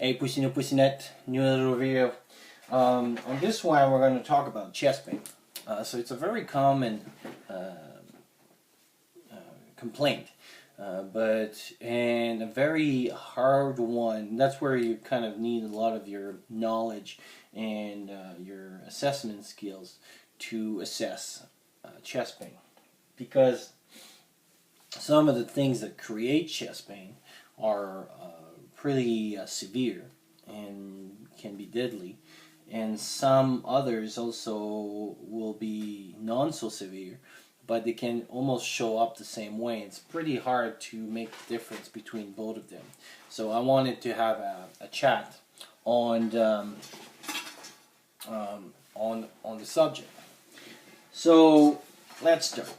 Hey Pussynet, new little video. On this one we're going to talk about chest pain. So it's a very common complaint, and a very hard one. That's where you kind of need a lot of your knowledge and your assessment skills to assess chest pain, because some of the things that create chest pain are pretty severe and can be deadly, and some others also will be non so severe, but they can almost show up the same way. It's pretty hard to make the difference between both of them. So I wanted to have a chat on the subject. So let's start.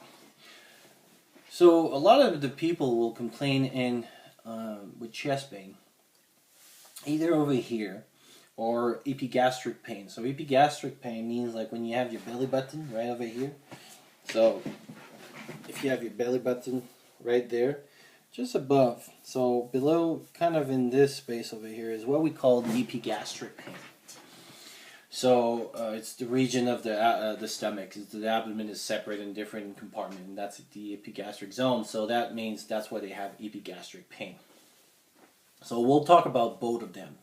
So a lot of the people will complain with chest pain either over here or epigastric pain. So epigastric pain means like when you have your belly button right over here. So if you have your belly button right there, just above, so below, kind of in this space over here, is what we call the epigastric pain. So it's the region of the stomach. The abdomen is separate in different compartments, and that's the epigastric zone. So that means that's why they have epigastric pain. So we'll talk about both of them,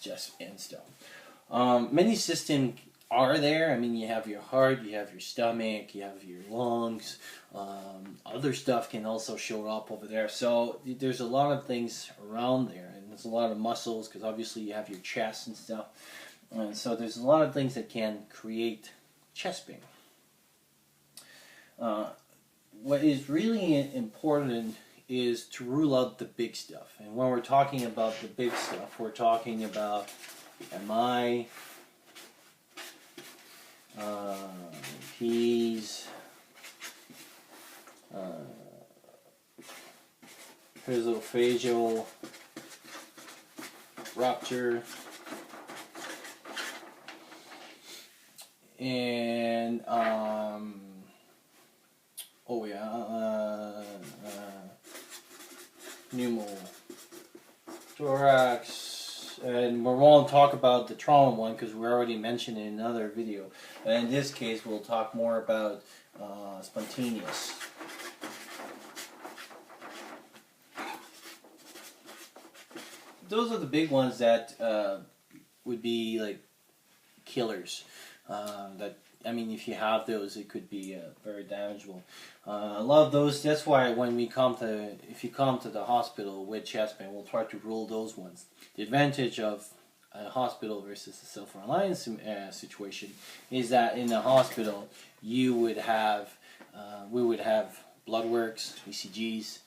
just and stuff. Many systems are there. I mean, you have your heart, you have your stomach, you have your lungs. Other stuff can also show up over there. So there's a lot of things around there, and there's a lot of muscles, because obviously you have your chest and stuff. And so there's a lot of things that can create chest pain. What is really important is to rule out the big stuff. And when we're talking about the big stuff, we're talking about MI, P's, esophageal rupture, and Pneumothorax, and we won't talk about the trauma one because we already mentioned it in another video. And in this case, we'll talk more about spontaneous. Those are the big ones that would be like killers. I mean, if you have those, it could be very damageable. A lot of those. That's why when if you come to the hospital with chest pain, we'll try to rule those ones. The advantage of a hospital versus a self-reliance situation is that in the hospital we would have blood works, ECGs,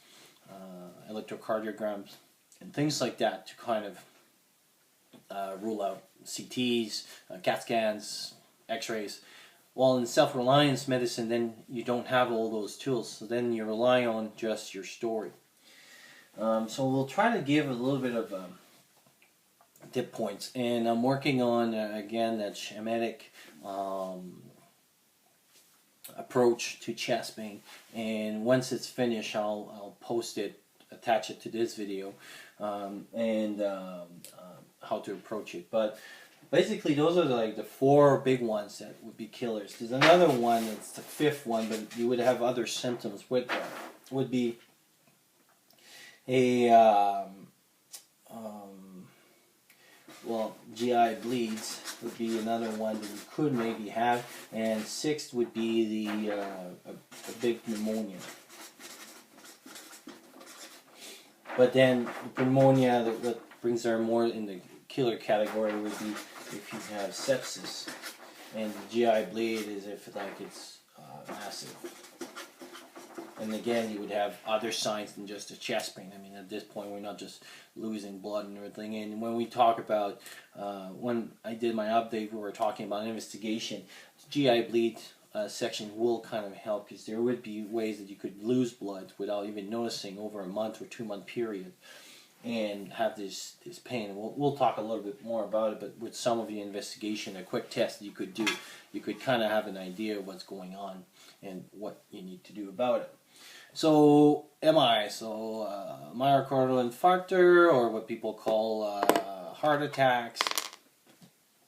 electrocardiograms, and things like that to kind of rule out CTs, CAT scans, X-rays. While in self-reliance medicine, then you don't have all those tools, so then you rely on just your story. So we'll try to give a little bit of tip points, and I'm working on again that schematic approach to chest pain. And once it's finished, I'll post it, attach it to this video, and how to approach it. But basically, those are like the four big ones that would be killers. There's another one, it's the fifth one, but you would have other symptoms with that. Would be a GI bleeds would be another one that you could maybe have, and sixth would be a big pneumonia. But then the pneumonia that brings her more in the killer category would be if you have sepsis, and the GI bleed is if it's massive. And again, you would have other signs than just a chest pain. I mean, at this point, we're not just losing blood and everything. And when we talk about, when I did my update, we were talking about investigation. The GI bleed section will kind of help, because there would be ways that you could lose blood without even noticing over a month or 2 month period, and have this pain. We'll talk a little bit more about it, but with some of the investigation, a quick test that you could do, you could kind of have an idea of what's going on and what you need to do about it. So MI, so myocardial infarctor, or what people call heart attacks.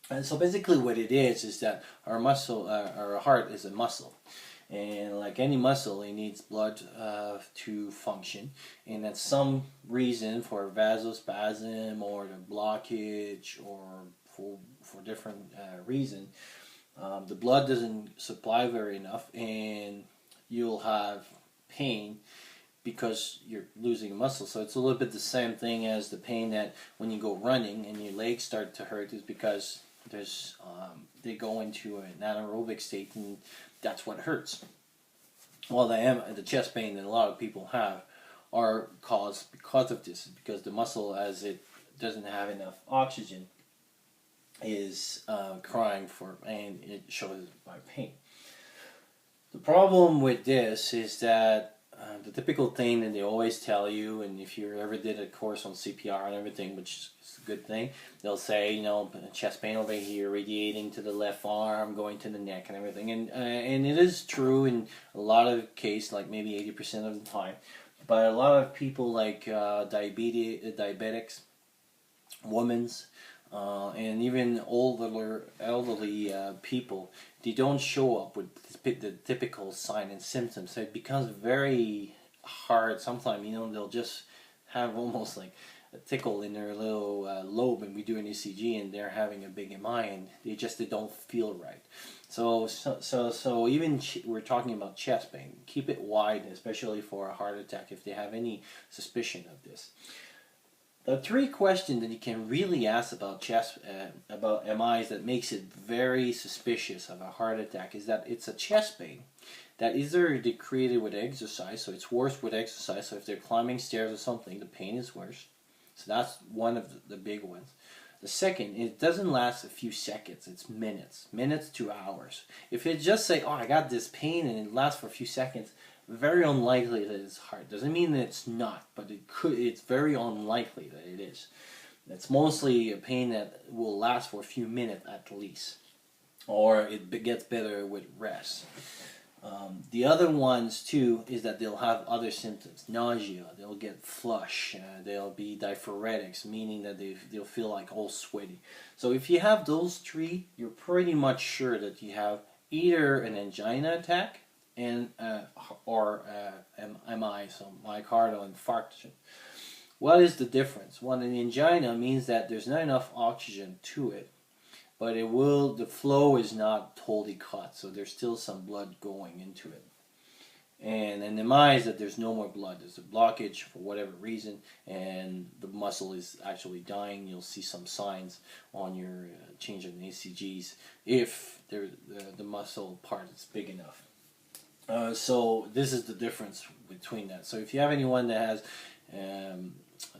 And so basically what it is that our muscle, our heart is a muscle. And like any muscle, it needs blood to function. And at some reason, for vasospasm or the blockage or for different reason, the blood doesn't supply very enough, and you'll have pain because you're losing a muscle. So it's a little bit the same thing as the pain that when you go running and your legs start to hurt is because there's they go into an anaerobic state, and that's what hurts. Well, the chest pain that a lot of people have are caused because of this, because the muscle, as it doesn't have enough oxygen, is crying for, and it shows by pain. The problem with this is that the typical thing that they always tell you, and if you ever did a course on CPR and everything, which is a good thing, they'll say, you know, chest pain over here, radiating to the left arm, going to the neck and everything. And it is true in a lot of cases, like maybe 80% of the time. But a lot of people like diabetics, women's, and even elderly people, they don't show up with the typical sign and symptoms. So it becomes very hard. Sometimes, you know, they'll just have almost like a tickle in their little lobe, and we do an ECG, and they're having a big MI, and they don't feel right. So even we're talking about chest pain. Keep it wide, especially for a heart attack, if they have any suspicion of this. The three questions that you can really ask about about MIs that makes it very suspicious of a heart attack is that it's a chest pain that either they created with exercise, so it's worse with exercise. So if they're climbing stairs or something, the pain is worse. So that's one of the big ones. The second, it doesn't last a few seconds. It's minutes to hours. If it just say, oh, I got this pain, and it lasts for a few seconds, very unlikely that it's heart. Doesn't mean that it's not, but it's very unlikely that it is. It's mostly a pain that will last for a few minutes at least, or it gets better with rest. The other ones too is that they'll have other symptoms: nausea, they'll get flush, they'll be diphoretics, meaning that they'll feel like all sweaty. So if you have those three, you're pretty much sure that you have either an angina attack or MI, so myocardial infarction. What is the difference? Well, an angina means that there's not enough oxygen to it, but the flow is not totally cut, so there's still some blood going into it. And an MI is that there's no more blood. There's a blockage for whatever reason, and the muscle is actually dying. You'll see some signs on your change in ECGs if the muscle part is big enough. So this is the difference between that. So if you have anyone that has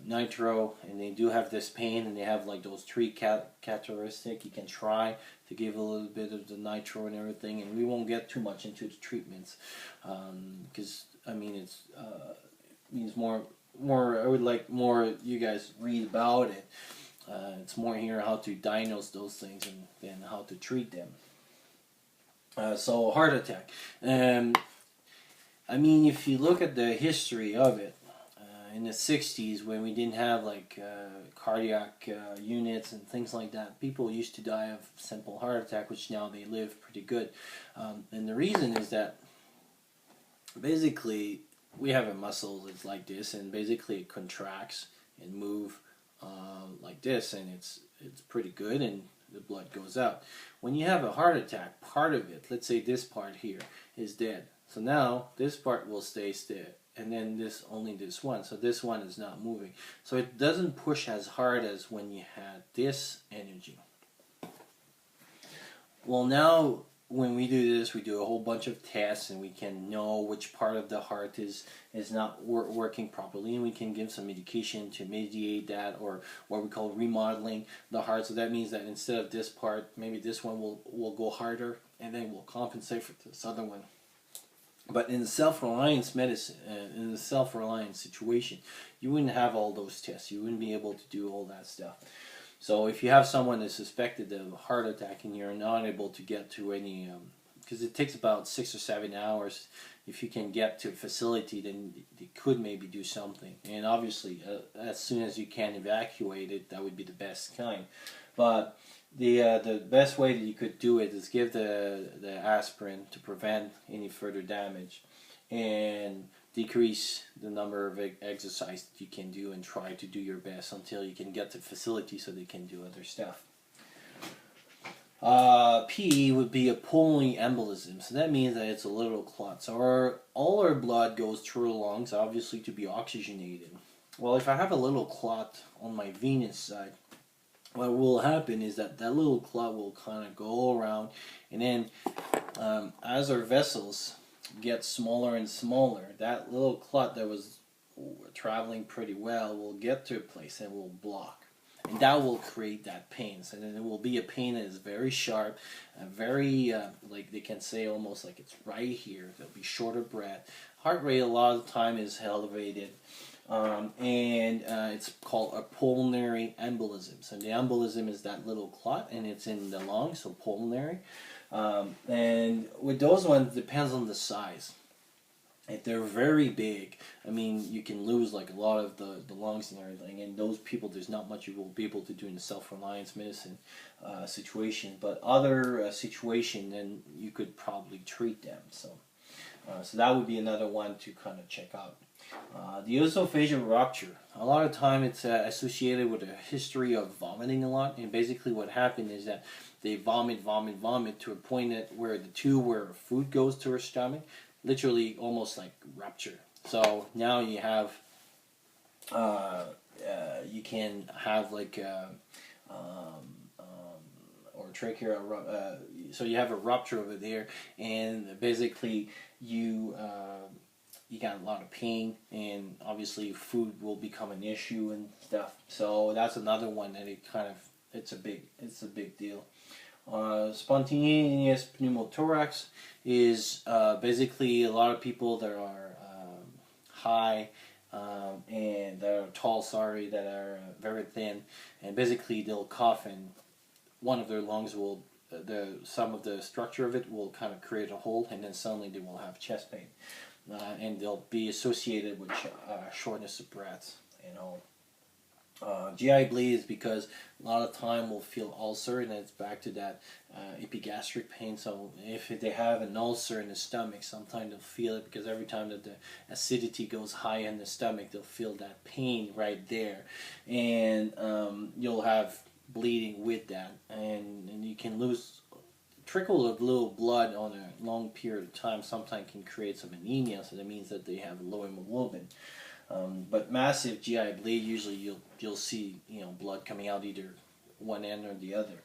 nitro and they do have this pain and they have like those three characteristics, you can try to give a little bit of the nitro and everything, and we won't get too much into the treatments because I mean it means more. I would like more you guys read about it. It's more here how to diagnose those things than how to treat them. So heart attack. I mean, if you look at the history of it, in the 60s when we didn't have like cardiac units and things like that, people used to die of simple heart attack, which now they live pretty good. And the reason is that basically we have a muscle that's like this, and basically it contracts and move like this, and it's pretty good, and the blood goes out. When you have a heart attack, part of it, let's say this part here, is dead. So now this part will stay still, and then only this one. So this one is not moving. So it doesn't push as hard as when you had this energy. Well, now when we do this, we do a whole bunch of tests, and we can know which part of the heart is not working properly, and we can give some medication to mediate that, or what we call remodeling the heart. So that means that instead of this part, maybe this one will go harder, and then we'll compensate for this other one. But in the self-reliance medicine, in the self-reliance situation, you wouldn't have all those tests. You wouldn't be able to do all that stuff. So if you have someone that's suspected of a heart attack and you're not able to get to any because it takes about 6 or 7 hours. If you can get to a facility, then you could maybe do something. And obviously, as soon as you can evacuate it, that would be the best kind. But the best way that you could do it is give the aspirin to prevent any further damage, and decrease the number of exercise that you can do, and try to do your best until you can get to the facility so they can do other stuff. PE would be a pulmonary embolism, so that means that it's a little clot. So all our blood goes through the lungs, obviously, to be oxygenated. Well, if I have a little clot on my venous side, what will happen is that little clot will kind of go around, and then as our vessels get smaller and smaller, that little clot that was traveling pretty well will get to a place and will block. And that will create that pain. So then it will be a pain that is very sharp, very, like they can say almost like it's right here. There'll be shorter breath. Heart rate a lot of the time is elevated. And it's called a pulmonary embolism. So the embolism is that little clot, and it's in the lungs, so pulmonary. And with those ones, it depends on the size. If they're very big, I mean, you can lose like a lot of the lungs and everything, and those people, there's not much you will be able to do in the self-reliance medicine situation. But other situation, then you could probably treat them. So that would be another one to kind of check out. The esophageal rupture, a lot of time it's associated with a history of vomiting a lot, and basically what happened is that they vomit to a point that where the tube where food goes to her stomach literally almost like rupture. So now you have you can have like or trachea, so you have a rupture over there, and basically you got a lot of pain, and obviously food will become an issue and stuff. So that's another one that it's a big deal. Spontaneous pneumothorax is basically a lot of people that are high and that are tall, that are very thin, and basically they'll cough, and one of their lungs will, some of the structure of it will kind of create a hole, and then suddenly they will have chest pain, and they'll be associated with shortness of breath and all. GI bleed is because a lot of time we'll feel ulcer, and it's back to that epigastric pain. So if they have an ulcer in the stomach, sometimes they'll feel it, because every time that the acidity goes high in the stomach, they'll feel that pain right there, and you'll have bleeding with that, and you can lose trickle of little blood on a long period of time. Sometimes can create some anemia, so that means that they have low hemoglobin. But massive GI bleed, usually you'll see blood coming out either one end or the other.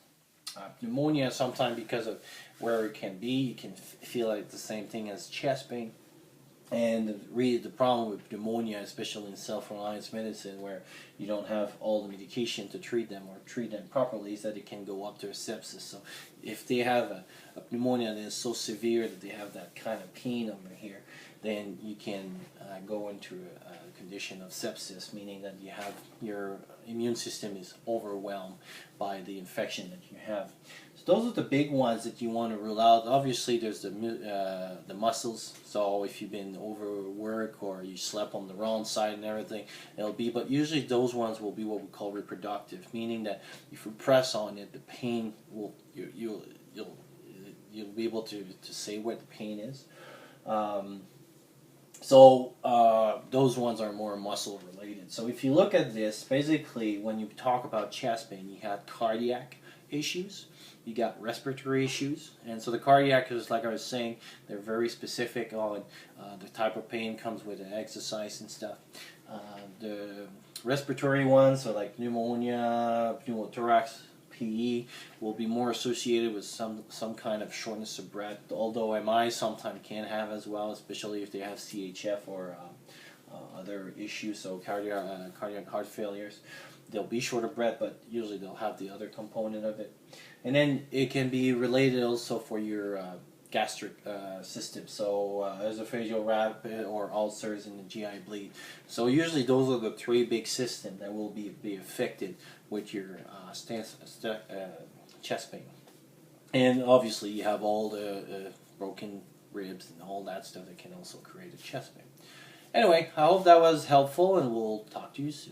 Pneumonia, sometimes because of where it can be, you can feel like the same thing as chest pain. And really the problem with pneumonia, especially in self-reliance medicine, where you don't have all the medication to treat them or treat them properly, is that it can go up to a sepsis. So if they have a pneumonia that is so severe that they have that kind of pain over here, then you can go into a condition of sepsis, meaning that you have your immune system is overwhelmed by the infection that you have. So those are the big ones that you want to rule out. Obviously, there's the muscles. So if you've been overworked or you slept on the wrong side and everything, it'll be. But usually those ones will be what we call reproductive, meaning that if you press on it, the pain will you'll be able to say what the pain is. So those ones are more muscle related. So if you look at this, basically when you talk about chest pain, you have cardiac issues, you got respiratory issues, and so the cardiac is, like I was saying, they're very specific on the type of pain comes with the exercise and stuff. The respiratory ones, so like pneumonia, pneumothorax, PE, will be more associated with some kind of shortness of breath, although MI sometimes can have as well, especially if they have CHF or other issues, so cardiac heart failures. They'll be short of breath, but usually they'll have the other component of it. And then it can be related also for your gastric system, so esophageal rapid or ulcers and the GI bleed. So usually those are the three big systems that will be affected with your chest pain. And obviously you have all the broken ribs and all that stuff that can also create a chest pain. Anyway, I hope that was helpful, and we'll talk to you soon.